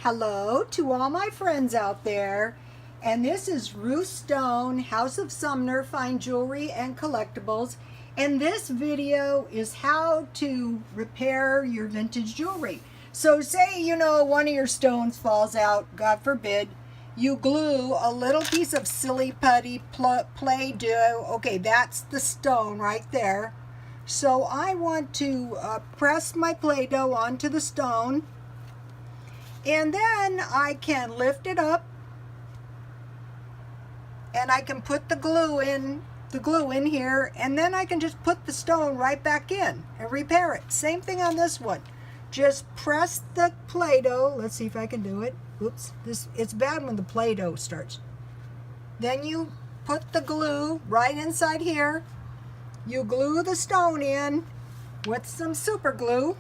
Hello to all my friends out there, and this is Ruth Stone, House of Sumner, Fine Jewelry and Collectibles, and this video is how to repair your vintage jewelry. So say, one of your stones falls out, God forbid, you glue a little piece of silly putty Play-Doh. Okay, that's the stone right there. So I want to press my Play-Doh onto the stone, and then I can lift it up and I can put the glue in here, and then I can just put the stone right back in and repair it. Same thing on this one. Just press the Play-Doh. Let's see if I can do it. Oops, it's bad when the Play-Doh starts. Then you put the glue right inside here. You glue the stone in with some super glue.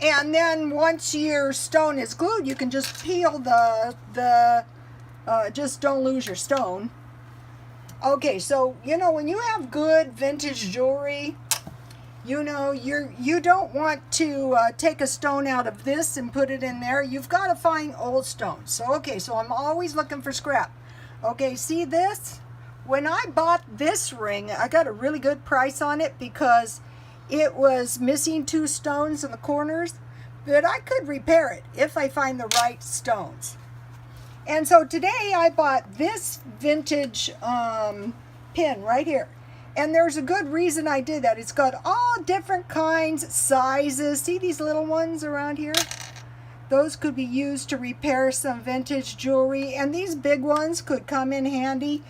And then once your stone is glued, you can just peel just don't lose your stone. Okay, so, when you have good vintage jewelry, you don't want to take a stone out of this and put it in there. You've got to find old stones. So, okay, so I'm always looking for scrap. Okay, see this? When I bought this ring, I got a really good price on it because it was missing 2 stones in the corners, but I could repair it if I find the right stones. And so today I bought this vintage pin right here. And there's a good reason I did that. It's got all different kinds, sizes. See these little ones around here? Those could be used to repair some vintage jewelry. And these big ones could come in handy.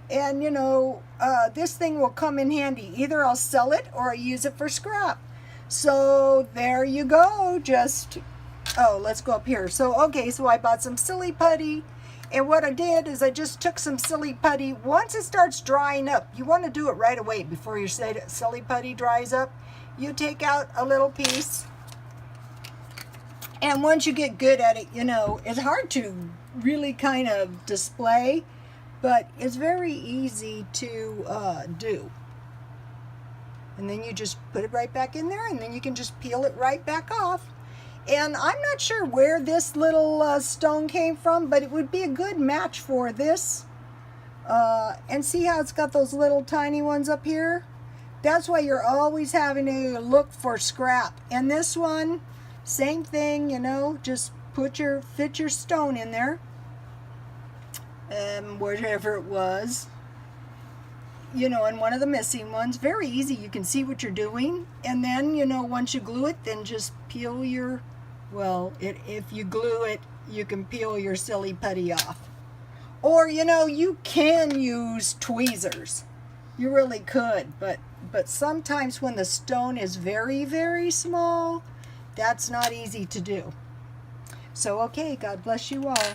And this thing will come in handy. Either I'll sell it or I use it for scrap. So there you go. Let's go up here. So I bought some silly putty. And what I did is I just took some silly putty. Once it starts drying up, you want to do it right away before your silly putty dries up. You take out a little piece. And once you get good at it, it's hard to really kind of display, but it's very easy to do. And then you just put it right back in there, and then you can just peel it right back off. And I'm not sure where this little stone came from, but it would be a good match for this. And see how it's got those little tiny ones up here? That's why you're always having to look for scrap. And this one, same thing, just fit your stone in there. Whatever it was. And one of the missing ones. Very easy. You can see what you're doing. And then, once you glue it, then just peel your... if you glue it, you can peel your silly putty off. Or, you can use tweezers. You really could. But sometimes when the stone is very, very small, that's not easy to do. So, okay, God bless you all.